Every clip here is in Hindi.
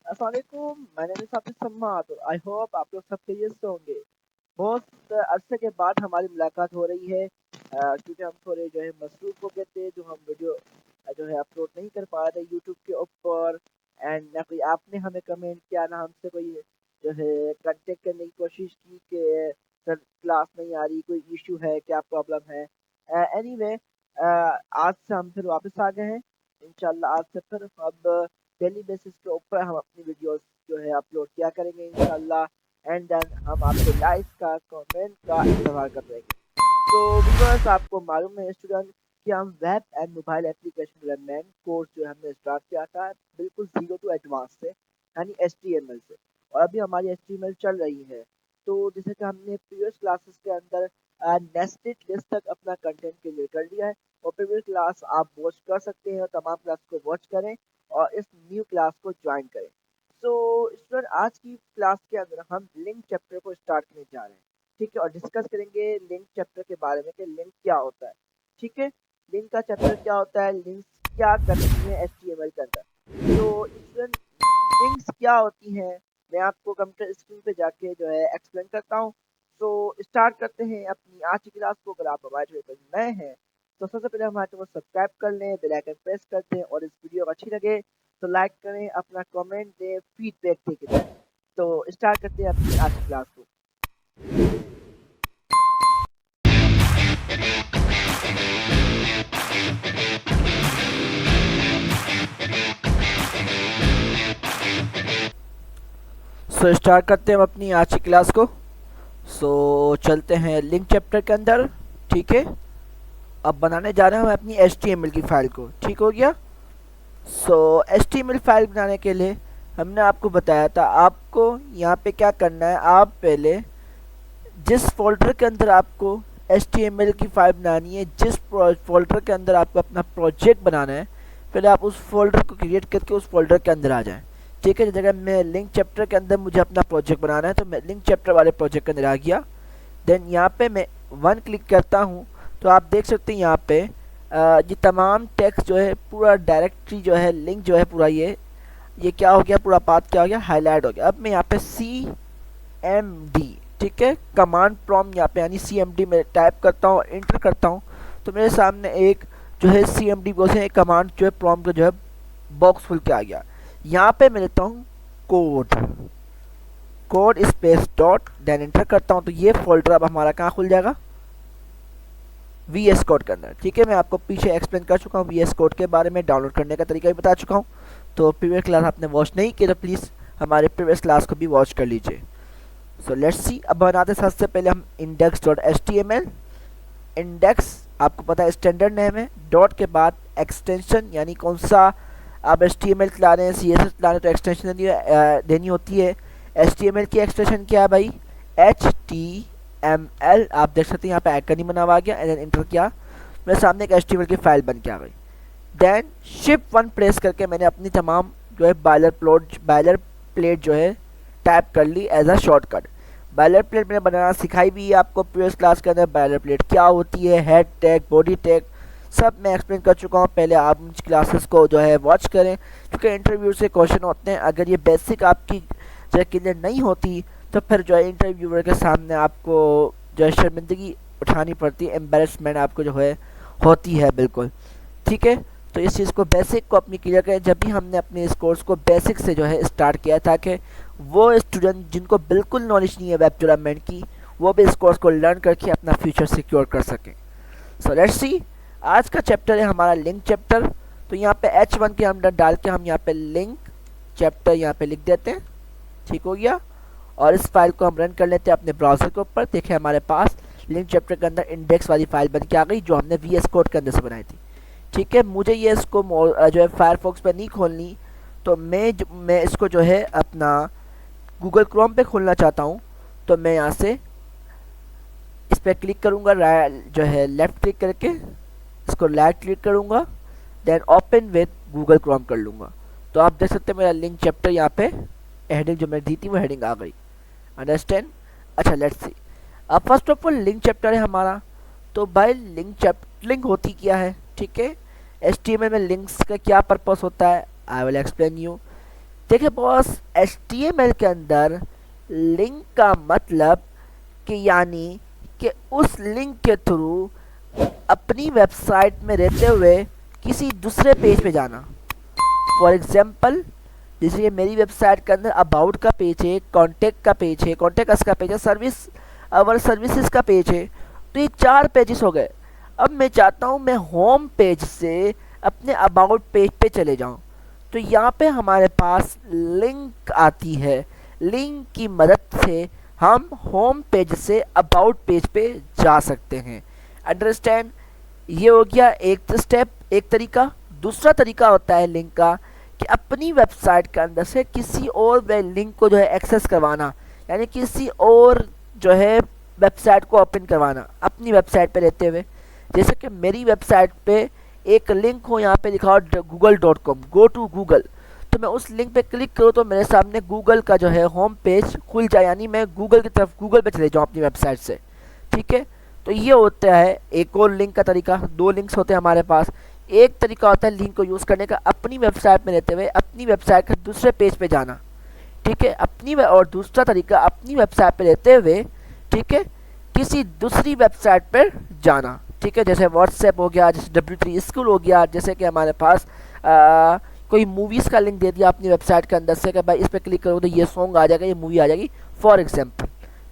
अस्सलाम वालेकुम, माय नेम इज़ हाफिज़ सम्माद। आई होप आप लोग सब खैरियत से होंगे। बहुत अरसे के बाद हमारी मुलाकात हो रही है क्योंकि हम थोड़े जो है मसरूफ़ हो गए थे, जो हम वीडियो जो है अपलोड नहीं कर पा रहे यूट्यूब के ऊपर। एंड ना कोई आपने हमें कमेंट किया, ना हमसे कोई जो है कांटेक्ट करने की कोशिश की कि सर क्लास नहीं आ रही, कोई इशू है, क्या प्रॉब्लम है। एनीवे आज से हम फिर वापस आ गए हैं। इंशाल्लाह आज से फिर अब डेली बेसिस के ऊपर हम अपनी वीडियोस जो है अपलोड किया करेंगे इंशाल्लाह। एंड देन हम आपके लाइक का कमेंट का इंतज़ार कर रहे हैं। तो व्यूअर्स, आपको मालूम है स्टूडेंट कि हम web and mobile application development course जो हमने स्टार्ट किया था बिल्कुल ज़ीरो टू एडवांस से, यानी एचटीएमएल से। और अभी हमारी एचटीएमएल चल रही है। तो जैसे कि हमने प्रीवियस क्लासेस के अंदर नेस्टेड लिस्ट तक अपना कंटेंट क्लियर कर लिया है। और प्रीवियस क्लास आप वॉच कर सकते हैं, और तमाम क्लास को वॉच करें और इस न्यू क्लास को ज्वाइन करें। सो स्टूडेंट, आज की क्लास के अंदर हम लिंक चैप्टर को स्टार्ट करने जा रहे हैं। ठीक है, और डिस्कस करेंगे लिंक चैप्टर के बारे में कि लिंक क्या होता है। ठीक है, लिंक का चैप्टर क्या होता है, लिंक्स क्या करती हैं एचटीएमएल के अंदर। तो स्टूडेंट, लिंक्स क्या होती हैं मैं आपको कंप्यूटर स्क्रीन पे जाके जो है एक्सप्लेन करता हूँ। तो स्टार्ट करते हैं अपनी आज की क्लास को। अगर आप हमारे चैनल पर नए हैं तो सबसे पहले हमारे चैनल को सब्सक्राइब कर लें, बेल आइकन प्रेस कर दें, और इस वीडियो अच्छी लगे तो लाइक करें, अपना कमेंट दें, फीडबैक दें किधर। तो स्टार्ट करते हैं अपनी आज की क्लास को। सो स्टार्ट करते हैं हम अपनी आज की क्लास को। सो चलते हैं लिंक चैप्टर के अंदर। ठीक है, अब बनाने जा रहे हैं हम अपनी एचटीएमएल की फ़ाइल को। ठीक हो गया। सो एचटीएमएल फाइल बनाने के लिए हमने आपको बताया था आपको यहाँ पे क्या करना है। आप पहले जिस फोल्डर के अंदर आपको एचटीएमएल की फाइल बनानी है, जिस फोल्डर के अंदर आपको अपना प्रोजेक्ट बनाना है, पहले आप उस फोल्डर को क्रिएट करके उस फोल्डर के अंदर आ जाएं। ठीक है, जगह मैं लिंक चैप्टर के अंदर मुझे अपना प्रोजेक्ट बनाना है तो मैं लिंक चैप्टर वाले प्रोजेक्ट के अंदर आ गया। देन यहाँ पे मैं वन क्लिक करता हूँ तो आप देख सकते हैं यहाँ पे ये तमाम टेक्स्ट जो है पूरा डायरेक्टरी जो है लिंक जो है पूरा ये क्या हो गया, पूरा पाथ क्या हो गया, हाईलाइट हो गया। अब मैं यहाँ पे सी एम डी, ठीक है, कमांड प्रॉम्प्ट यहाँ पे यानी सी एम डी में टाइप करता हूँ, इंटर करता हूँ तो मेरे सामने एक जो है सी एम डी बोलते हैं कमांड जो है प्रॉम्प्ट जो है बॉक्स खुल के आ गया। यहाँ पे मैं लेता हूँ code, code space dot, then enter करता हूँ तो ये फोल्डर अब हमारा कहाँ खुल जाएगा, वी एस कोड के अंदर। ठीक है, मैं आपको पीछे एक्सप्लेन कर चुका हूँ वी एस कोड के बारे में, डाउनलोड करने का तरीका भी बता चुका हूँ। तो प्रीवियस क्लास आपने वॉच नहीं की तो प्लीज़ हमारे प्रीवियस क्लास को भी वॉच कर लीजिए। सो लेट्स सी, अब बनाते सबसे पहले हम index dot H T M L. Index आपको पता है स्टैंडर्ड नेम है, डॉट के बाद एक्सटेंशन यानी कौन सा आप एच टी एम एल चला रहे हैं, सी एस एस चला रहे हैं तो एक्सटेंशन देनी होती है। एच टी एम एल की एक्सटेंशन क्या है भाई, एच टी एम एल। आप देख सकते हैं यहाँ पे आइकन ही बना हुआ आ गया, एंड इंटर किया, मेरे सामने एक एच टी एम एल की फाइल बन के आ गई। देन शिफ्ट वन प्रेस करके मैंने अपनी तमाम जो है बायलर प्लेट जो है टाइप कर ली as a shortcut. Boilerplate मैंने बनाना सिखाई भी है आपको प्रीवियस क्लास के अंदर। बायलर प्लेट क्या होती है, हेड टैग, बॉडी टैग, सब मैं एक्सप्लेन कर चुका हूँ। पहले आप इन क्लासेस को जो है वॉच करें क्योंकि इंटरव्यू से क्वेश्चन होते हैं। अगर ये बेसिक आपकी जो है क्लियर नहीं होती तो फिर जो है इंटरव्यूअर के सामने आपको जो है शर्मिंदगी उठानी पड़ती है, एम्बेरसमेंट आपको जो है होती है बिल्कुल। ठीक है, तो इस चीज़ को बेसिक को अपनी क्लियर करें। जब भी हमने अपने इस कोर्स को बेसिक से जो है स्टार्ट किया ताकि वो स्टूडेंट जिनको बिल्कुल नॉलेज नहीं है वेब डेवलपमेंट की, वो भी इस कोर्स को लर्न करके अपना फ्यूचर सिक्योर कर सकें। सो लेट्स सी, आज का चैप्टर है हमारा लिंक चैप्टर। तो यहाँ पे H1 के अंदर डाल के हम यहाँ पे लिंक चैप्टर यहाँ पे लिख देते हैं। ठीक हो गया, और इस फाइल को हम रन कर लेते हैं अपने ब्राउज़र के ऊपर। देखिए हमारे पास लिंक चैप्टर के अंदर इंडेक्स वाली फाइल बन के आ गई जो हमने वी एस कोड के अंदर से बनाई थी। ठीक है, मुझे ये इसको जो है फायरफॉक्स पे नहीं खोलनी, तो मैं इसको जो है अपना गूगल क्रोम पे खोलना चाहता हूँ। तो मैं यहाँ से इस पर क्लिक करूँगा, जो है लेफ़्ट क्लिक करके इसको राइट क्लिक करूँगा, then open with Google Chrome कर लूँगा। तो आप देख सकते हैं मेरा लिंक चैप्टर यहाँ पे हेडिंग जो मैं दी थी वो हेडिंग आ गई। अंडरस्टैंड। अच्छा लेट्स सी, अब first of all link chapter है हमारा। तो भाई लिंक होती क्या है, ठीक है, HTML में लिंक्स का क्या पर्पस होता है, आई विल एक्सप्लेन यू। देखिए बॉस, HTML के अंदर लिंक का मतलब कि यानी कि उस लिंक के थ्रू अपनी वेबसाइट में रहते हुए किसी दूसरे पेज पे जाना। फॉर एग्जांपल, जैसे कि मेरी वेबसाइट के अंदर अबाउट का पेज है, कॉन्टेक्ट का पेज है, कॉन्टेक्ट अस का पेज है, सर्विस अवर सर्विसेज का पेज है। तो ये 4 पेजेस हो गए। अब मैं चाहता हूँ मैं होम पेज से अपने अबाउट पेज पे चले जाऊँ। तो यहाँ पे हमारे पास लिंक आती है। लिंक की मदद से हम home page say about page पे जा सकते हैं। अंडरस्टैंड? ये हो गया एक स्टेप, एक तरीका। दूसरा तरीका होता है लिंक का कि अपनी वेबसाइट के अंदर से किसी और लिंक को जो है एक्सेस करवाना, यानी किसी और जो है वेबसाइट को ओपन करवाना अपनी वेबसाइट पे रहते हुए। जैसे कि मेरी वेबसाइट पे एक लिंक हो, यहाँ पे लिखा हो google.com, गो टू गूगल। तो मैं उस लिंक पे क्लिक करूँ तो मेरे सामने गूगल का जो है होम पेज खुल जाए, यानी मैं गूगल की तरफ, गूगल पे चले जाऊँ अपनी वेबसाइट से। ठीक है, तो ये होता है एक और लिंक का तरीका। 2 लिंक्स होते हैं हमारे पास। एक तरीका होता है लिंक को यूज़ करने का अपनी वेबसाइट में रहते हुए अपनी वेबसाइट के दूसरे पेज पे जाना। ठीक है, और दूसरा तरीका अपनी वेबसाइट पे रहते हुए, ठीक है, किसी दूसरी वेबसाइट पर जाना। ठीक है, जैसे व्हाट्सएप हो गया, जैसे W3 स्कूल हो गया, जैसे कि हमारे पास कोई मूवीज़ का लिंक दे दिया अपनी वेबसाइट के अंदर से कि भाई इस पर क्लिक करो तो ये सॉन्ग आ जाएगा, ये मूवी आ जाएगी, फॉर एग्जांपल।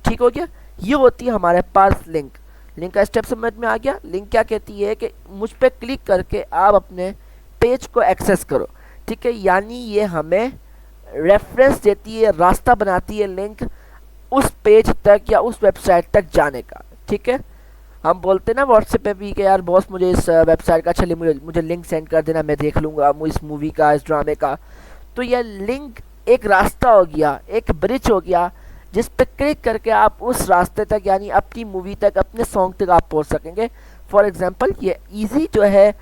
ठीक हो गया, ये होती है हमारे पास लिंक। लिंक का स्टेप समझ में आ गया। लिंक क्या कहती है कि मुझ पर क्लिक करके आप अपने पेज को एक्सेस करो। ठीक है, यानी ये हमें रेफरेंस देती है, रास्ता बनाती है लिंक उस पेज तक या उस वेबसाइट तक जाने का। ठीक है, हम बोलते हैं ना व्हाट्सएप पे भी कि यार बॉस मुझे इस वेबसाइट का, चलिए मुझे लिंक सेंड कर देना, मैं देख लूँगा इस मूवी का, इस ड्रामे का। तो यह लिंक एक रास्ता हो गया, एक ब्रिज हो गया, जिस पे क्लिक करके आप उस रास्ते तक, यानी अपनी मूवी तक, अपने सॉन्ग तक आप पहुंच सकेंगे। फॉर एग्जांपल, ये इजी जो है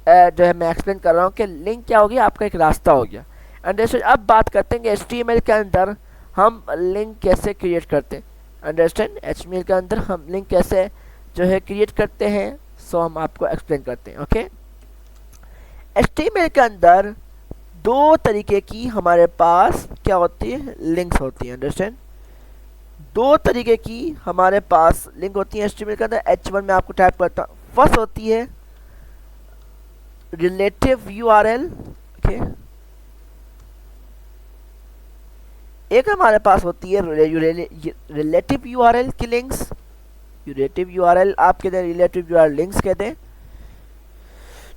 मैं एक्सप्लेन कर रहा हूँ कि लिंक क्या हो गया, आपका एक रास्ता हो गया। अंडरस्टैंड? अब बात करते हैं HTML के अंदर हम लिंक कैसे क्रिएट करते हैं। अंडरस्टैंड? HTML के अंदर हम लिंक कैसे जो है क्रिएट करते हैं, सो हम आपको एक्सप्लेन करते हैं। ओके, HTML के अंदर 2 तरीके की हमारे पास क्या होती है, लिंक्स होती हैं। अंडरस्टैंड? 2 तरीके की हमारे पास लिंक होती है HTML के अंदर। H1 में आपको टाइप करता हूँ। फर्स्ट होती है रिलेटिव URL। ओके, एक हमारे पास होती है रिलेटिव URL की लिंक्स। रिलेटिव URL आप कहते हैं, रिलेटिव URL लिंक्स कहते हैं।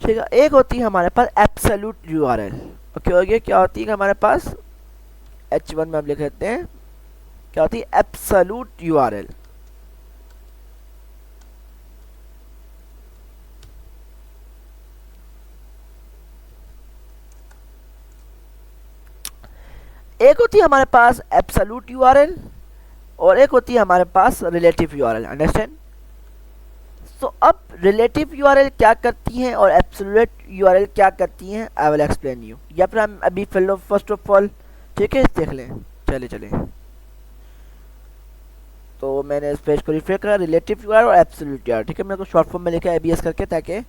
ठीक है, एक होती है हमारे पास एब्सोल्यूट URL। ओके, हो गया। क्या होती है हमारे पास, H1 में हम लिख लेते हैं, क्या होती है एब्सोल्यूट URL। एक होती है हमारे पास एब्सोल्यूट URL और एक होती है हमारे पास रिलेटिव URL। अंडरस्टैंड? तो अब रिलेटिव URL क्या करती हैं और एब्सोल्यूट URL क्या करती हैं, आई विल एक्सप्लेन यू। या फिर हम अभी फर्स्ट ऑफ ऑल, ठीक है, देख लें। चले तो मैंने इस पेज को रिफ्रेश करा, रिलेटिव URL और एब्सोल्यूट URL। ठीक है, मैंने को शॉर्ट फॉर्म में लिखा है ABS करके, ताकि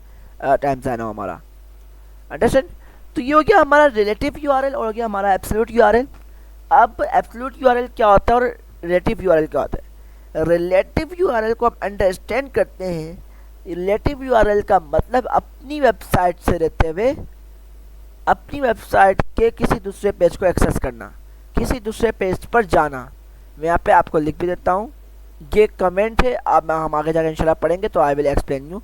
टाइम जाना हो हमारा। अंडरस्टैंड? तो ये हो गया हमारा रिलेटिव URL और हो गया हमारा एब्सोल्यूट URL। अब एब्सोल्यूट URL क्या होता है और रिलेटिव URL क्या होता है। रिलेटिव URL को हम अंडरस्टैंड करते हैं। रिलेटिव URL का मतलब अपनी वेबसाइट से रहते हुए अपनी वेबसाइट के किसी दूसरे पेज को एक्सेस करना, किसी दूसरे पेज पर जाना। मैं यहाँ पे आपको लिख भी देता हूँ, ये कमेंट है, अब हम आगे जाकर इंशाल्लाह पढ़ेंगे, तो आई विल एक्सप्लेन यू,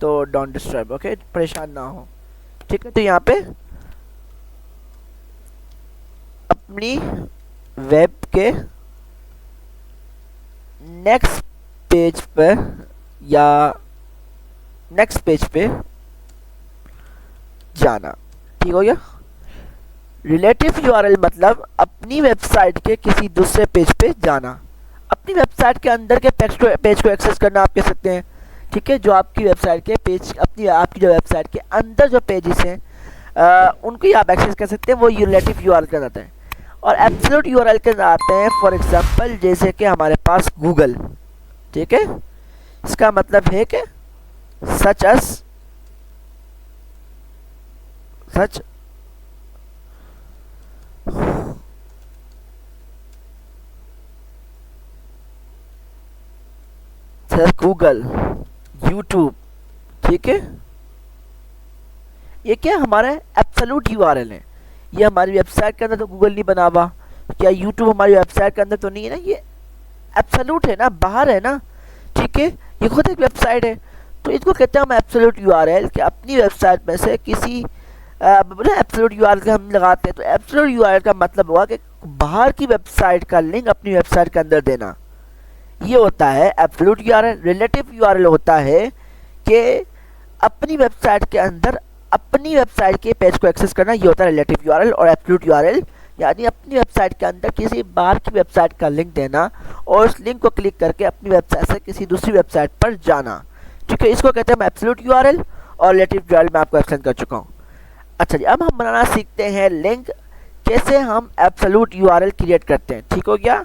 तो डोंट डिस्टर्ब। ओके, परेशान ना हो। ठीक है, तो यहाँ पे अपनी वेब के नेक्स्ट पेज पर या नेक्स्ट पेज पे जाना। ठीक हो गया। रिलेटिव URL मतलब अपनी वेबसाइट के किसी दूसरे पेज पे जाना, अपनी वेबसाइट के अंदर के पेज को एक्सेस करना आप कह सकते हैं। ठीक है, जो आपकी वेबसाइट के पेज, आपकी जो वेबसाइट के अंदर जो पेजेस हैं उनको ही आप एक्सेस कर सकते हैं, वो रिलेटिव URL के अंदर आते हैं। और एब्सोल्यूट URL के अंदर आते हैं, फॉर एग्जांपल जैसे कि हमारे पास गूगल। ठीक है, इसका मतलब है कि सच गूगल, यूट्यूब, ठीक है। ये क्या हमारा एब्सोल्यूट यूआरएल है। ये हमारी वेबसाइट के अंदर तो गूगल नहीं बना हुआ, क्या यूट्यूब हमारी वेबसाइट के अंदर तो नहीं है ना, ये एब्सोल्यूट है ना, बाहर है ना, ठीक है। ये खुद एक वेबसाइट है, तो इसको कहते हैं हम एब्सोल्यूट यूआरएल, कि अपनी वेबसाइट में से किसी एब्सोल्यूट यूआरएल का हम लगाते हैं। तो एब्सोल्यूट यूआरएल का मतलब हुआ कि बाहर की वेबसाइट का लिंक अपनी वेबसाइट के अंदर देना, ये होता है एब्सोल्यूट यूआरएल। रिलेटिव यूआरएल होता है कि अपनी वेबसाइट के अंदर अपनी वेबसाइट के पेज को एक्सेस करना, ये होता है रिलेटिव यूआरएल। और एब्सोल्यूट यूआरएल यानी अपनी वेबसाइट के अंदर किसी बाहर की वेबसाइट का लिंक देना और उस लिंक को क्लिक करके अपनी वेबसाइट से किसी दूसरी वेबसाइट पर जाना, ठीक है। इसको कहते हैं हम एब्सोल्यूट यूआरएल, और रिलेटिव यूआरएल मैं आपको एक्सप्लेन कर चुका हूँ। अच्छा जी, अब हम बनाना सीखते हैं लिंक, कैसे हम एब्सोल्यूट यूआरएल क्रिएट करते हैं, ठीक हो गया।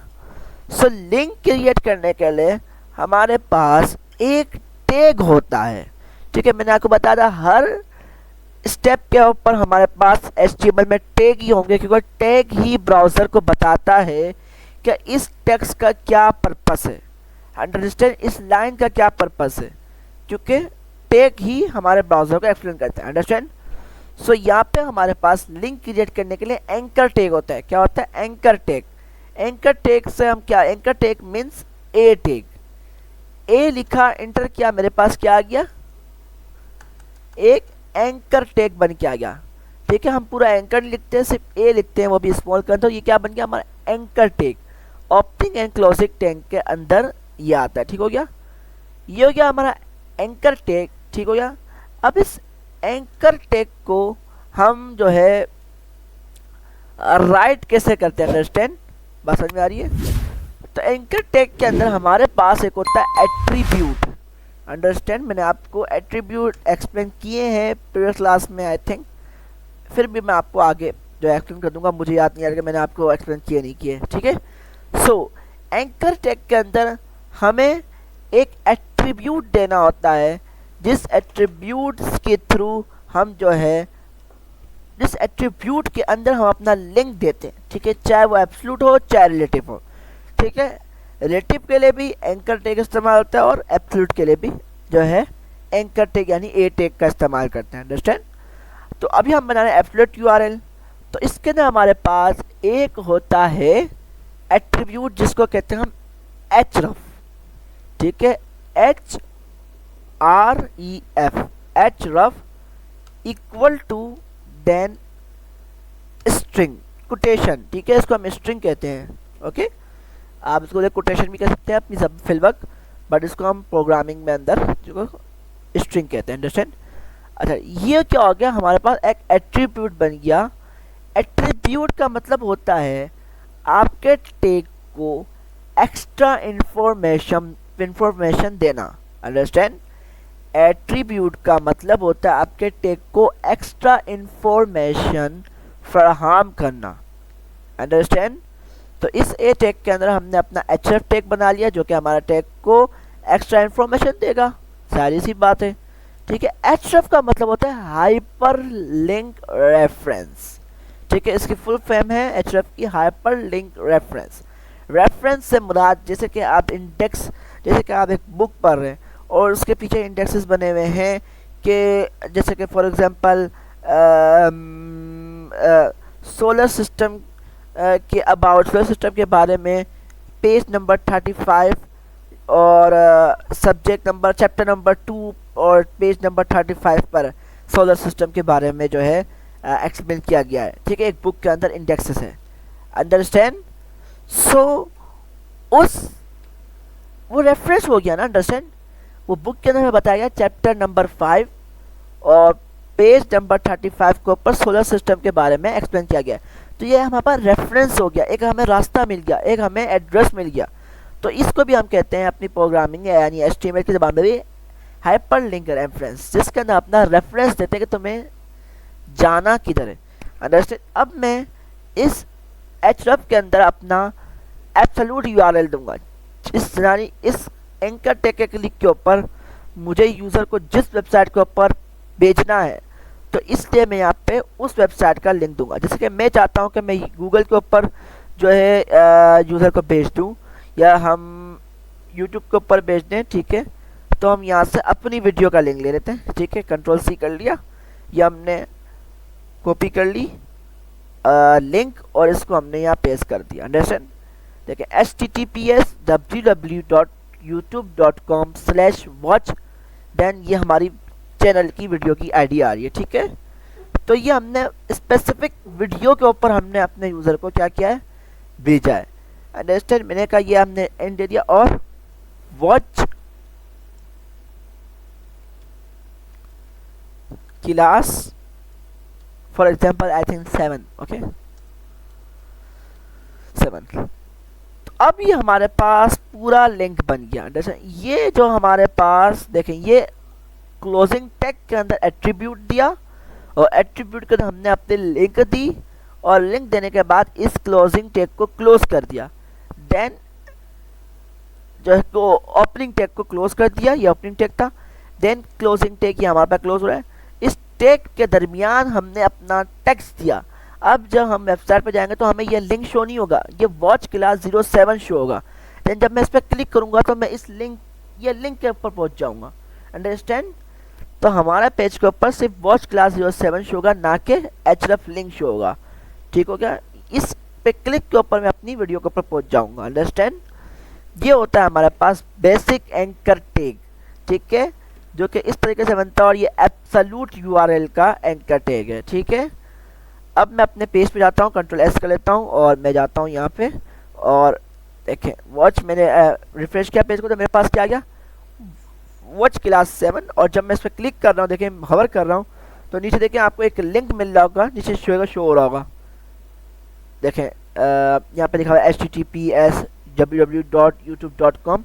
सो लिंक क्रिएट करने के लिए हमारे पास एक टैग होता है, ठीक है। मैंने आपको बताया था हर स्टेप के ऊपर हमारे पास HTML में टैग ही होंगे, क्योंकि टैग ही ब्राउज़र को बताता है कि इस टेक्स्ट का क्या पर्पस है, अंडरस्टैंड, इस लाइन का क्या पर्पस है, क्योंकि टैग ही हमारे ब्राउज़र को एक्सप्लेन करता है, अंडरस्टैंड। सो यहाँ पे हमारे पास लिंक क्रिएट करने के लिए एंकर टैग होता है। क्या होता है? Anchor tag. एंकर टैग से हम क्या, एंकर टैग मीन्स ए टैग। ए लिखा, एंटर किया, मेरे पास क्या आ गया, एक एंकर टैग बन के आ गया, ठीक है। हम पूरा एंकर नहीं लिखते, सिर्फ ए लिखते हैं, वो भी स्मॉल कर, तो ये क्या बन गया हमारा anchor tag. Opening and closing tag के अंदर ये आता है, ठीक हो गया। ये हो गया हमारा एंकर टैग, ठीक हो गया। अब इस एंकर टैग को हम जो है राइट कैसे करते हैं, अंडरस्टैंड, बात समझ में आ रही है। तो एंकर टैग के अंदर हमारे पास एक होता है एट्रीब्यूट, अंडरस्टैंड। मैंने आपको एट्रीब्यूट एक्सप्लेन किए हैं प्रीवियस क्लास में आई थिंक, फिर भी मैं आपको आगे जो एक्सप्लेन कर दूंगा, मुझे याद नहीं आ रहा कि मैंने आपको एक्सप्लेन किए नहीं किए, ठीक है। सो एंकर टैग के अंदर हमें एक एट्रीब्यूट देना होता है, जिस एट्रीब्यूट के थ्रू हम जो है, जिस एट्रीब्यूट के अंदर हम अपना लिंक देते हैं, ठीक है, चाहे वो एब्सोल्यूट हो चाहे रिलेटिव हो, ठीक है। रिलेटिव के लिए भी एंकर टैग इस्तेमाल होता है और एब्सोल्यूट के लिए भी जो है एंकर टैग यानी ए टैग का इस्तेमाल करते हैं, अंडरस्टैंड। तो अभी हम बना रहे हैं एब्सोल्यूट यूआरएल। तो इसके अंदर हमारे पास एक होता है एट्रीब्यूट जिसको कहते हैं हम href, ठीक है, HREF, href equal to then string quotation, ठीक है, इसको हम स्ट्रिंग कहते हैं, ओके। आप इसको कोटेशन भी कह सकते हैं अपनी सब फिलवक, बट इसको हम प्रोग्रामिंग में अंदर जो स्ट्रिंग कहते हैं, अंडरस्टैंड। अच्छा, ये क्या हो गया, हमारे पास एक एट्रीब्यूट बन गया। एट्रीब्यूट का मतलब होता है आपके टैग को एक्स्ट्रा इंफॉर्मेशन देना, अंडरस्टैंड। एट्रीब्यूट का मतलब होता है आपके टैग को एक्स्ट्रा इंफॉर्मेशन फराहम करना, अंडरस्टैंड। तो इस ए टैग के अंदर हमने अपना href टैग बना लिया, जो कि हमारा टैग को एक्स्ट्रा इंफॉर्मेशन देगा, सारी सी बात है, ठीक है। href का मतलब होता है हाइपर लिंक रेफरेंस, ठीक है, इसकी फुल फॉर्म है href की हाइपर लिंक रेफरेंस। रेफरेंस से मुराद जैसे कि आप इंडेक्स, जैसे कि आप एक बुक पढ़ रहे हैं और उसके पीछे इंडेक्सेस बने हुए हैं, कि जैसे कि फॉर एग्जांपल सोलर सिस्टम के अबाउट, सोलर सिस्टम के बारे में पेज नंबर 35 और सब्जेक्ट नंबर, चैप्टर नंबर 2 और पेज नंबर 35 पर सोलर सिस्टम के बारे में जो है एक्सप्लेन किया गया है, ठीक है, एक बुक के अंदर इंडेक्सेस है, अंडरस्टैंड। सो वो रेफरेंस हो गया ना, अंडरस्टैंड। वो बुक के अंदर में बताया गया चैप्टर नंबर 5 और पेज नंबर 35 के ऊपर सोलर सिस्टम के बारे में एक्सप्लेन किया गया, तो ये हमारे पास रेफरेंस हो गया, एक हमें रास्ता मिल गया, एक हमें एड्रेस मिल गया। तो इसको भी हम कहते हैं अपनी प्रोग्रामिंग यानी HTML की ज़बान में भी हाइपर लिंक रेफरेंस, जिसके अंदर अपना रेफरेंस देते हैं कि तुम्हें जाना किधर है, अंडरस्टैंड। अब मैं इस href के अंदर अपना एब्सोल्यूट यूआरएल दूंगा, इस एंकर टैग के क्लिक के ऊपर मुझे यूज़र को जिस वेबसाइट के ऊपर भेजना है, तो इसलिए मैं यहाँ पे उस वेबसाइट का लिंक दूंगा। जैसे कि मैं चाहता हूँ कि मैं गूगल के ऊपर जो है यूज़र को भेज दूँ, या हम यूट्यूब के ऊपर भेजने हैं, ठीक है, तो हम यहाँ से अपनी वीडियो का लिंक ले लेते हैं, ठीक है, कंट्रोल सी कर लिया, ये हमने कॉपी कर ली लिंक और इसको हमने यहाँ पेस्ट कर दिया, अंडरस्टैंड। देखिए https://www.youtube.com/watch, देन ये हमारी चैनल की वीडियो की आईडी आ रही है, ठीक है। तो ये हमने स्पेसिफिक वीडियो के ऊपर हमने अपने यूज़र को क्या किया है, भेजा है, अंडरस्टैंड। मैंने कहा ये हमने एंड दे दिया और watch class for example I think 7, okay 7। तो अब ये हमारे पास पूरा लिंक बन गया, अंडरस्टैंड। ये जो हमारे पास देखें, ये क्लोजिंग टैग के अंदर एट्रीब्यूट दिया और एट्रीब्यूट के अंदर हमने अपने लिंक दी और लिंक देने के बाद इस क्लोजिंग टैग को क्लोज कर दिया, देन जो है तो ओपनिंग टैग को क्लोज कर दिया, ये ओपनिंग टैग था, देन क्लोजिंग टैग ये हमारे पास क्लोज हो रहा है। इस टैग के दरमियान हमने अपना टेक्स्ट दिया। अब जब हम वेबसाइट पर जाएंगे तो हमें ये लिंक शो नहीं होगा, ये वॉच क्लास 07 शो होगा, देन जब मैं इस पर क्लिक करूंगा तो मैं इस लिंक ये लिंक के ऊपर पहुंच जाऊंगा, अंडरस्टैंड। तो हमारा पेज के ऊपर सिर्फ वॉच क्लास 07 शो होगा, ना कि href लिंक शो होगा, ठीक हो गया। इस पे क्लिक के ऊपर मैं अपनी वीडियो के ऊपर पहुंच जाऊंगा, अंडरस्टैंड। ये होता है हमारे पास बेसिक एंकर टैग, ठीक है, जो कि इस तरीके से बनता है और ये एब्सोल्यूट यूआरएल का एंकर टैग है, ठीक है। अब मैं अपने पेज पे जाता हूँ, कंट्रोल एस कर लेता हूँ और मैं जाता हूँ यहाँ पे और देखें वॉच, मैंने रिफ्रेश किया पेज को तो मेरे पास क्या आ गया, वॉच क्लास 7। और जब मैं इस पर क्लिक कर रहा हूँ, देखें हवर कर रहा हूँ तो नीचे देखें आपको एक लिंक मिल रहा होगा, नीचे शो हो रहा होगा, देखें यहाँ पे लिखा हुआ है https://www.youtube.com,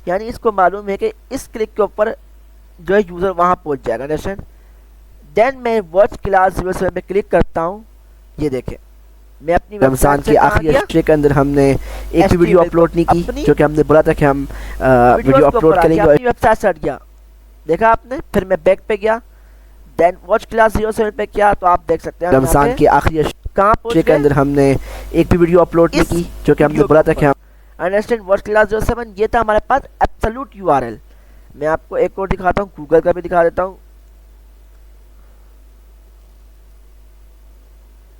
यानी इसको मालूम है कि इस क्लिक के ऊपर जो है यूज़र वहाँ पहुँच जाएगा, अंडरस्टैंड। देन मैं वॉच क्लास 07 पे क्लिक करता हूँ, ये देखें मैं अपनी रमज़ान की आखिरी हिस्ट्री के अंदर हमने एक वीडियो अपलोड नहीं की, जो कि हमने बोला था कि हम वीडियो अपलोड करेंगे, अपनी वेबसाइट से हट गया, देखा आपने। फिर मैं बैक पे गया, देन वॉच क्लास 07 पे किया, तो आप देख सकते हैं रमज़ान की आखिरी हिस्ट्री के अंदर हमने एक भी वीडियो अपलोड नहीं की, जो कि हमने बोला था कि हम, अंडरस्टैंड। वॉच क्लास 07 ये था हमारे पास एब्सोल्यूट यूआरएल। मैं आपको एक और दिखाता हूँ, गूगल का भी दिखा देता हूँ।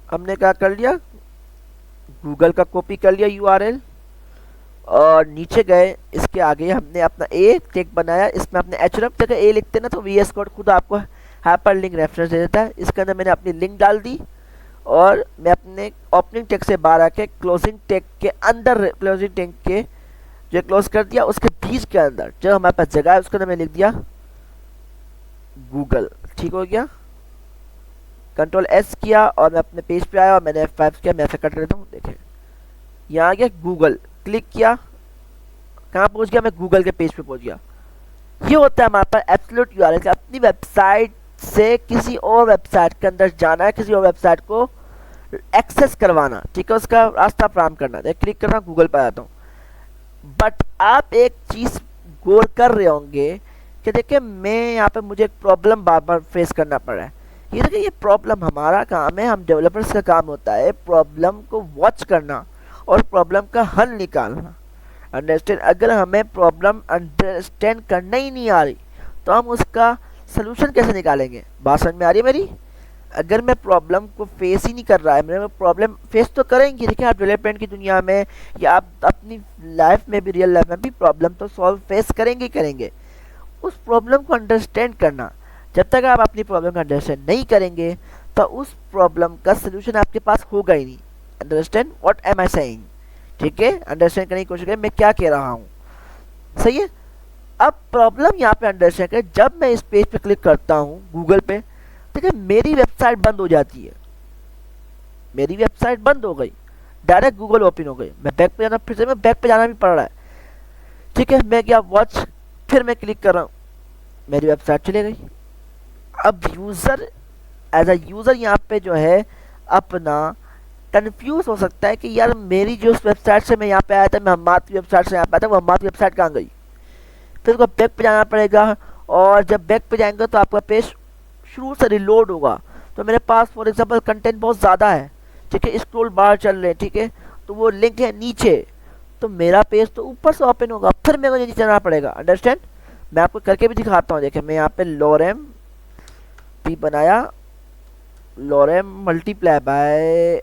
हमने क्या कर लिया, गूगल का कॉपी कर लिया यूआरएल और नीचे गए, इसके आगे हमने अपना ए टैग बनाया, इसमें अपने href जगह ए लिखते ना तो VS कोड खुद आपको हाइपरलिंक रेफरेंस दे देता है। इसके अंदर मैंने अपनी लिंक डाल दी और मैं अपने ओपनिंग टैग से बाहर आके क्लोजिंग टैग के अंदर, क्लोजिंग टैग के जो क्लोज कर दिया, उसके बीच के अंदर जो हमारे पास जगह है उसके अंदर मैं लिख दिया गूगल, ठीक हो गया। कंट्रोल एस किया और मैं अपने पेज पे आया और मैंने F5 किया, मैं ऐसे कट देता हूँ, देखें यहाँ आ गया गूगल, क्लिक किया, कहाँ पहुँच गया, मैं गूगल के पेज पे पहुँच गया। ये होता है हमारे पास एब्सोल्यूट यूआरएल, अपनी वेबसाइट से किसी और वेबसाइट के अंदर जाना है, किसी और वेबसाइट को एक्सेस करवाना, ठीक है, उसका रास्ता फराहम करना। देख क्लिक करना, गूगल पर आता हूँ। बट आप एक चीज़ गौर कर रहे होंगे कि देखिए मैं यहाँ पे मुझे एक प्रॉब्लम बार बार फेस करना पड़ रहा है। ये देखिए ये प्रॉब्लम हमारा काम है, हम डेवलपर्स का काम होता है प्रॉब्लम को वॉच करना और प्रॉब्लम का हल निकालना, अंडरस्टैंड। अगर हमें प्रॉब्लम अंडरस्टैंड करना ही नहीं आ रही तो हम उसका सलूशन कैसे निकालेंगे, बात समझ में आ रही है मेरी। अगर मैं प्रॉब्लम को फेस ही नहीं कर रहा है, मैं प्रॉब्लम फेस तो करेंगे, देखिए आप डेवलपमेंट की दुनिया में या आप अपनी लाइफ में भी, रियल लाइफ में भी प्रॉब्लम तो सॉल्व फेस करेंगे ही करेंगे। उस प्रॉब्लम को अंडरस्टैंड करना, जब तक आप अपनी प्रॉब्लम का अंडरस्टैंड नहीं करेंगे तो उस प्रॉब्लम का सलूशन आपके पास होगा ही नहीं, understand what am I saying, ठीक है। अंडरस्टैंड करने की कोशिश करें मैं क्या कह रहा हूँ, सही है। अब प्रॉब्लम यहाँ पे अंडरस्टैंड करें, जब मैं इस पेज पे क्लिक करता हूँ गूगल पे, ठीक है, मेरी वेबसाइट बंद हो जाती है, मेरी वेबसाइट बंद हो गई, डायरेक्ट गूगल ओपन हो गई, मैं बैक पे जाना, फिर से मैं बैक पे जाना भी पड़ रहा है, ठीक है। मैं गया वॉच, फिर मैं क्लिक कर रहा हूँ, मेरी वेबसाइट चली गई। अब यूज़र एज अ यूज़र यहाँ पे जो है अपना कंफ्यूज हो सकता है कि यार मेरी जो उस वेबसाइट से मैं यहाँ पे आया था, मैं हमाद की वेबसाइट से यहाँ पे आया था, वो हमाद की वेबसाइट कहाँ गई। फिर उसको बैक पे जाना पड़ेगा और जब बैक पे जाएंगे तो आपका पेज शुरू से रिलोड होगा। तो मेरे पास फॉर एग्जांपल कंटेंट बहुत ज़्यादा है, ठीक है, स्क्रॉल बार चल रहे हैं, ठीक है, तो वो लिंक है नीचे, तो मेरा पेज तो ऊपर से ओपन होगा, फिर मेरे को नीचे जाना पड़ेगा। अंडरस्टैंड? मैं आपको करके भी दिखाता हूँ। देखिए मैं यहाँ पे लॉरेम पी बनाया, लॉरेम मल्टीप्लाई बाय,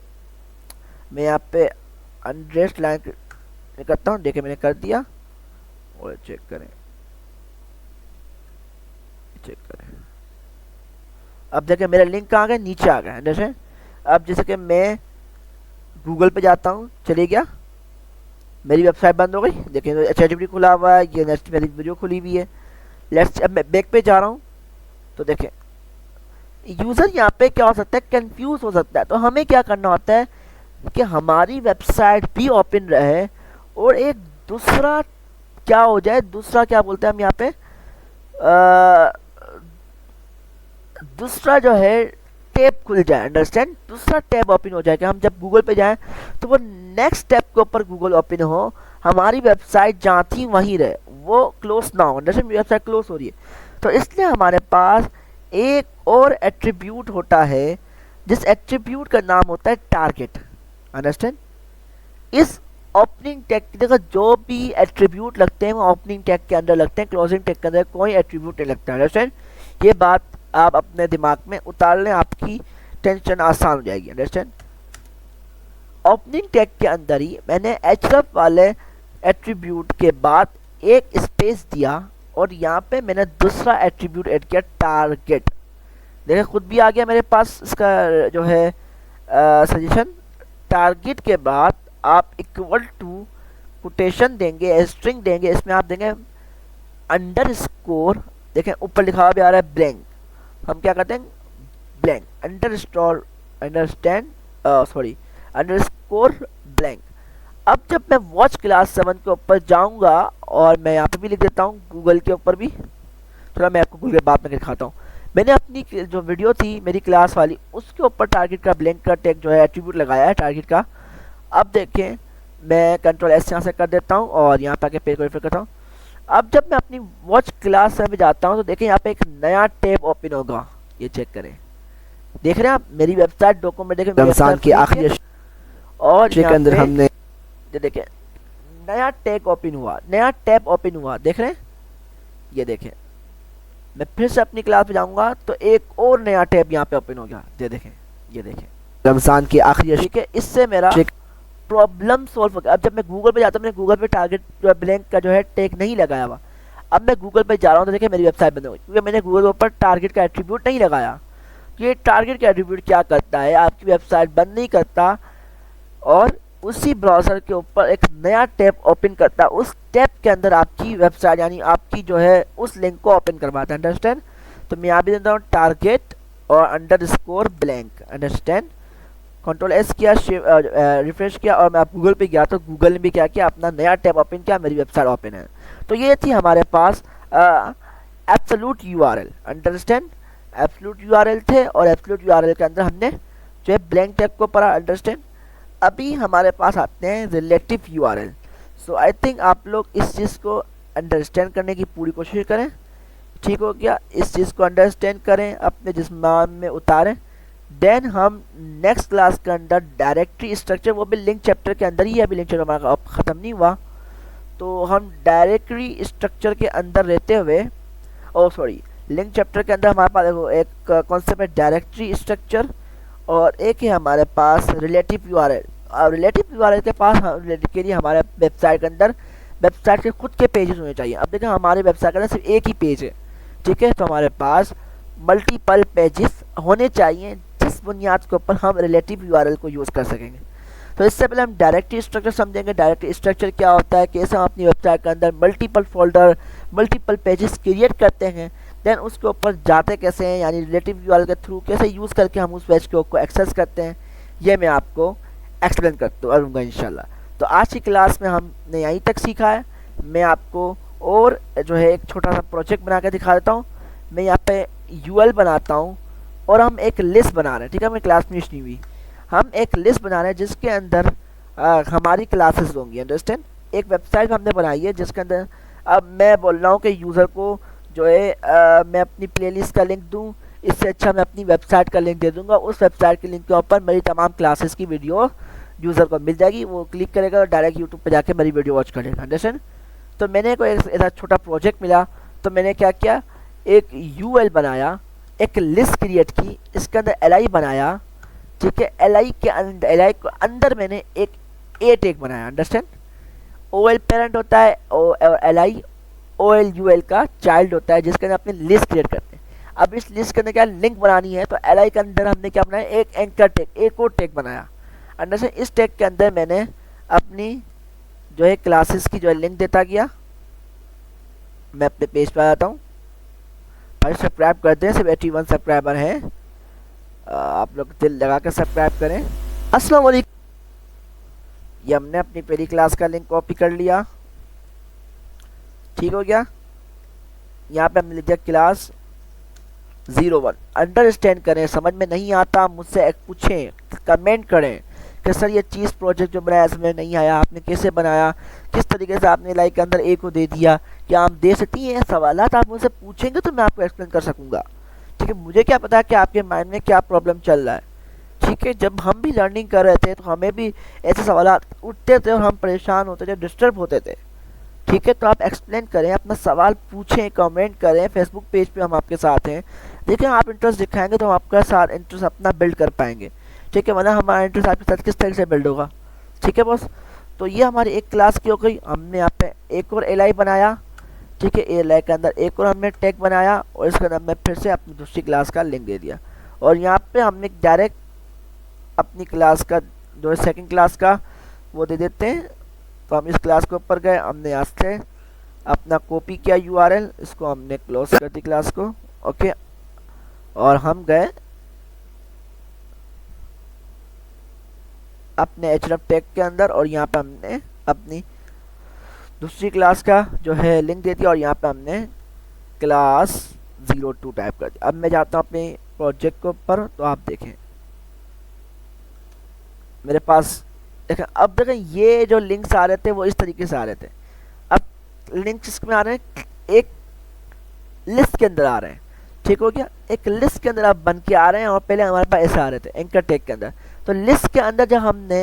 मैं यहाँ पे अनड्रेस्ड लाइन करता हूँ। देखिए मैंने कर दिया और चेक करें, चेक करें। अब देखिए मेरा लिंक कहाँ गया, नीचे आ गया। अंडरस्टैंड? अब जैसे कि मैं गूगल पे जाता हूँ, चले गया, मेरी वेबसाइट बंद हो गई। देखिए ChatGPT खुला हुआ है, ये नेक्स्ट मेरी वीडियो खुली हुई है। लेट्स, अब मैं बैक पे जा रहा हूँ, तो देखें यूज़र यहाँ पे क्या हो सकता है, कंफ्यूज हो सकता है। तो हमें क्या करना होता है कि हमारी वेबसाइट भी ओपन रहे और एक दूसरा क्या हो जाए, दूसरा क्या बोलते हैं हम यहाँ पे, दूसरा जो है टैब खुल जाए। अंडरस्टैंड? दूसरा टैब ओपन हो जाए कि हम जब गूगल पे जाएं तो वो नेक्स्ट टैब के ऊपर गूगल ओपन हो, हमारी वेबसाइट जहाँ थी वहीं रहे, वो क्लोज ना हो। अंडरस्टैंड? वेबसाइट क्लोज हो रही है, तो इसलिए हमारे पास एक और एट्रीब्यूट होता है, जिस एट्रीब्यूट का नाम होता है टारगेट। अंडरस्टैंड? इस ओपनिंग टैग की जगह जो भी एट्रीब्यूट लगते हैं वो ओपनिंग टैग के अंदर लगते हैं, क्लोजिंग टैग के अंदर कोई एट्रीब्यूट नहीं लगता। अंडरस्टैंड? ये बात आप अपने दिमाग में उतार लें, आपकी टेंशन आसान हो जाएगी। अंडरस्टैंड? ओपनिंग टैग के अंदर ही मैंने href वाले एट्रीब्यूट के बाद एक स्पेस दिया और यहाँ पे मैंने दूसरा एट्रीब्यूट ऐड किया, टारगेट। देखिए खुद भी आ गया मेरे पास इसका जो है सजेशन। टारगेट के बाद आप इक्वल टू कोटेशन देंगे, स्ट्रिंग देंगे, इसमें आप देंगे अंडरस्कोर। देखें ऊपर लिखा हुआ भी आ रहा है ब्लैंक, हम क्या करते हैं ब्लैंक, अंडरस्कोर ब्लैंक। अब जब मैं वॉच क्लास 7 के ऊपर जाऊंगा, और मैं यहाँ पे भी लिख देता हूँ गूगल के ऊपर भी, थोड़ा मैं आपको गूगल बात में दिखाता हूँ। मैंने अपनी जो वीडियो थी मेरी क्लास वाली, उसके ऊपर टारगेट का ब्लैंक का टैग जो है एट्रीब्यूट लगाया है टारगेट का। अब देखें मैं Ctrl+S यहाँ से कर देता हूँ और यहाँ पे आके पेज को रिफ्रेश करता हूँ। अब जब मैं अपनी वॉच क्लास में जाता हूँ तो देखें यहाँ पे एक नया टैब ओपन होगा, ये चेक करें। देख रहे हैं आप मेरी वेबसाइट डॉक्यूमेंट, देखें रमजान की आखिरी और के अंदर हमने ये देखें नया टैग ओपन हुआ, नया टैब ओपन हुआ, देख रहे हैं? ये देखें मैं फिर से अपनी क्लास में जाऊंगा तो एक और नया टैब यहाँ पे ओपन हो गया, ये देखें, ये देखें रमजान की आखिरी। ठीक है, इससे मेरा प्रॉब्लम सॉल्व हो गया। अब जब मैं गूगल पे जाता हूँ, मैंने गूगल पे टारगेट जो ब्लैंक का जो है टैग नहीं लगाया हुआ। अब मैं गूगल पे जा रहा हूँ तो देखिए मेरी वेबसाइट बंद हो गई, क्योंकि मैंने गूगल के ऊपर टारगेट का एट्रीब्यूट नहीं लगाया। ये टारगेट का एट्रीब्यूट क्या करता है, आपकी वेबसाइट बंद नहीं करता और उसी ब्राउज़र के ऊपर एक नया टैब ओपन करता है, उस टैब के अंदर आपकी वेबसाइट यानी आपकी जो है उस लिंक को ओपन करवाता है। अंडरस्टैंड? तो मैं यहाँ भी देता हूँ टारगेट और अंडरस्कोर ब्लैंक। अंडरस्टैंड? Ctrl+S किया, रिफ्रेश किया और मैं गूगल पे गया तो गूगल ने भी क्या किया, अपना नया टैब ओपन किया, मेरी वेबसाइट ओपन है। तो ये थी हमारे पास absolute URL। Understand? Absolute URL थे और एब्सोल्यूट URL के अंदर हमने जो है ब्लैंक टैग को पढ़ा। अंडरस्टैंड? अभी हमारे पास आते हैं relative URL। So I think आप लोग इस चीज़ को अंडरस्टैंड करने की पूरी कोशिश करें। ठीक हो गया? इस चीज़ को अंडरस्टैंड करें, अपने जिस्मान में उतारें। देन हम नेक्स्ट क्लास के अंदर डायरेक्टरी स्ट्रक्चर, वो भी लिंक चैप्टर के अंदर ही है, अभी लिंक चैप्टर हमारा ख़त्म नहीं हुआ, तो हम डायरेक्टरी स्ट्रक्चर के अंदर रहते हुए लिंक चैप्टर के अंदर हमारे पास देखो एक कॉन्सेप्ट है डायरेक्टरी स्ट्रक्चर और एक है हमारे पास रिलेटिव URL। और रिलेटिव URL के पास के लिए हमारे वेबसाइट के अंदर वेबसाइट के खुद के पेजेस होने चाहिए। अब देखें हमारे वेबसाइट के अंदर सिर्फ एक ही पेज है, ठीक है, तो हमारे पास मल्टीपल पेजेस होने चाहिए जिस बुनियाद के ऊपर हम रिलेटिव URL को यूज़ कर सकेंगे। तो इससे पहले हम डायरेक्टरी स्ट्रक्चर समझेंगे। डायरेक्टरी स्ट्रक्चर क्या होता है, कैसे हम अपनी वेबसाइट के अंदर multiple folder, multiple pages create करते हैं, देन उसके ऊपर जाते कैसे हैं, यानी रिलेटिव URL के थ्रू कैसे यूज़ करके हम उस पेज को एक्सेस करते हैं, ये मैं आपको एक्सप्लेन करूँगा इंशाल्लाह। तो आज की क्लास में हमने यहीं तक सीखा है। मैं आपको और जो है एक छोटा सा प्रोजेक्ट बना के दिखा देता हूँ। मैं यहाँ पे URL बनाता हूँ और हम एक लिस्ट बना रहे हैं, ठीक है, मैं क्लास फिनिश नहीं हुई, हम एक लिस्ट बना रहे हैं जिसके अंदर हमारी क्लासेस होंगी। अंडरस्टैंड? एक वेबसाइट हमने बनाई है जिसके अंदर अब मैं बोल रहा हूँ कि यूज़र को जो है मैं अपनी प्लेलिस्ट का लिंक दूँ, इससे अच्छा मैं अपनी वेबसाइट का लिंक दे दूँगा, उस वेबसाइट के लिंक के ऊपर मेरी तमाम क्लासेस की वीडियो यूज़र को मिल जाएगी, वो क्लिक करेगा और डायरेक्ट यूट्यूब पे जाके मेरी वीडियो वॉच करेगा। अंडरस्टैंड। तो मैंने कोई ऐसा छोटा प्रोजेक्ट मिला, तो मैंने क्या किया, एक यूएल बनाया, एक लिस्ट क्रिएट की, इसके अंदर एलआई बनाया, ठीक है। एलआई के अंदर मैंने एक ए टैग बनाया। अंडरस्टैंड। ओएल पेरेंट होता है और एलआई ओएल यूएल का चाइल्ड होता है, जिसके अंदर अपनी लिस्ट क्रिएट करते हैं। अब इस लिस्ट के अंदर क्या लिंक बनानी है, तो एलआई के अंदर हमने क्या बनाया, एक एंकर टैग, एक और टैग बनाया। अंडरस्टैंड। इस टैग के अंदर मैंने अपनी जो है क्लासेस की जो है लिंक देता गया। मैं अपने पेज पर आ जाता हूँ। भाई सब्सक्राइब कर दें, सिर्फ 81 सब्सक्राइबर हैं, आप लोग दिल लगा कर सब्सक्राइब करें। अस्सलाम वालेकुम। ये हमने अपनी पहली क्लास का लिंक कॉपी कर लिया, ठीक हो गया। यहाँ पे हमने लिख दिया क्लास 01। अंडरस्टैंड करें, समझ में नहीं आता मुझसे पूछें, कमेंट करें कि सर ये चीज़ प्रोजेक्ट जो बनाया इसमें नहीं आया, आपने कैसे बनाया, किस तरीके से आपने लाइक के अंदर ए को दे दिया, क्या आप दे सकती हैं। सवालात आप मुझसे पूछेंगे तो मैं आपको एक्सप्लेन कर सकूँगा, ठीक है। मुझे क्या पता कि आपके माइंड में क्या प्रॉब्लम चल रहा है, ठीक है। जब हम भी लर्निंग कर रहे थे तो हमें भी ऐसे सवालात उठते थे और हम परेशान होते थे, डिस्टर्ब होते थे, ठीक है। तो आप एक्सप्लेन करें, अपना सवाल पूछें, कमेंट करें। फेसबुक पेज पे हम आपके साथ हैं, देखिए आप इंटरेस्ट दिखाएंगे तो हम आपका साथ इंटरेस्ट अपना बिल्ड कर पाएंगे, ठीक है। वरना हमारा इंटरेस्ट आपके साथ किस तरह से बिल्ड होगा, ठीक है बॉस। तो ये हमारी एक क्लास की हो गई। हमने यहाँ पे एक और एलआई बनाया, ठीक है। एलआई के अंदर एक और हमने टैग बनाया और इसके अंदर मैं फिर से अपनी दूसरी क्लास का लिंक दे दिया। और यहाँ पे हमने डायरेक्ट अपनी क्लास का जो है सेकंड क्लास का वो दे देते हैं। तो हम इस क्लास के ऊपर गए, हमने यहाँ से अपना कॉपी किया यूआरएल, इसको हमने क्लोज कर दी क्लास को, ओके। और हम गए अपने href टैग के अंदर और यहाँ पे हमने अपनी दूसरी क्लास का जो है लिंक दे दिया और यहाँ पे हमने क्लास 02 टाइप कर दिया। अब मैं जाता हूँ अपने प्रोजेक्ट के ऊपर, तो आप देखें मेरे पास, देखें अब देखें ये जो लिंक्स आ रहे थे वो इस तरीके से आ रहे थे। अब लिंक्स इसमें आ रहे हैं, एक लिस्ट के अंदर आ रहे हैं, ठीक हो गया। एक लिस्ट के अंदर अब बन के आ रहे हैं और पहले हमारे पास ऐसे आ रहे थे एंकर टैग के अंदर। तो लिस्ट के अंदर जब हमने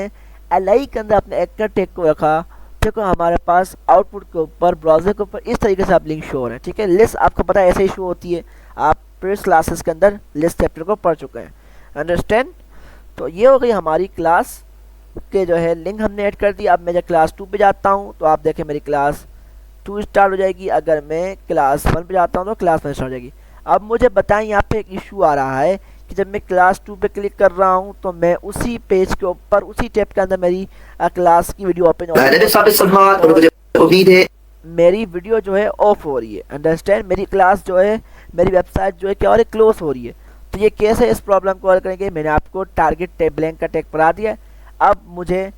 एलआई के अंदर अपने एंकर टैग को रखा, देखो हमारे पास आउटपुट के ऊपर, ब्राउज़र के ऊपर इस तरीके से आप लिंक शो हो रहे हैं, ठीक है। लिस्ट आपको पता है ऐसे ही शो होती है, आप प्रीवियस क्लासेस के अंदर लिस्ट चैप्टर को पढ़ चुके हैं। अंडरस्टैंड। तो ये हो गई हमारी क्लास के जो है लिंक हमने ऐड कर दिया। अब मैं जब क्लास 2 पे जाता हूँ तो आप देखें मेरी क्लास 2 स्टार्ट हो जाएगी। अगर मैं क्लास 1 पे जाता हूँ तो क्लास 1 स्टार्ट हो जाएगी। अब मुझे बताएं, यहाँ पे एक इशू आ रहा है कि जब मैं क्लास 2 पे क्लिक कर रहा हूँ तो मैं उसी पेज के ऊपर, उसी टैब के अंदर मेरी क्लास की वीडियो ओपन हो रही है, मेरी वीडियो जो है ऑफ हो रही है। अंडरस्टैंड। मेरी क्लास जो है, मेरी वेबसाइट जो है क्या हो रही है, क्लोज हो रही है। तो ये कैसे इस प्रॉब्लम को हल करेंगे, मैंने आपको टारगेट टैब ब्लैंक का टैग पढ़ा दिया। अब मुझे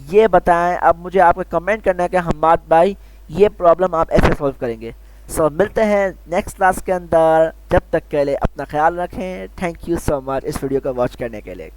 ये बताएं, अब मुझे आपको कमेंट करना है कि हम्माद भाई ये प्रॉब्लम आप ऐसे सॉल्व करेंगे। सो मिलते हैं नेक्स्ट क्लास के अंदर, जब तक के लिए अपना ख्याल रखें। थैंक यू सो मच इस वीडियो को वॉच करने के लिए।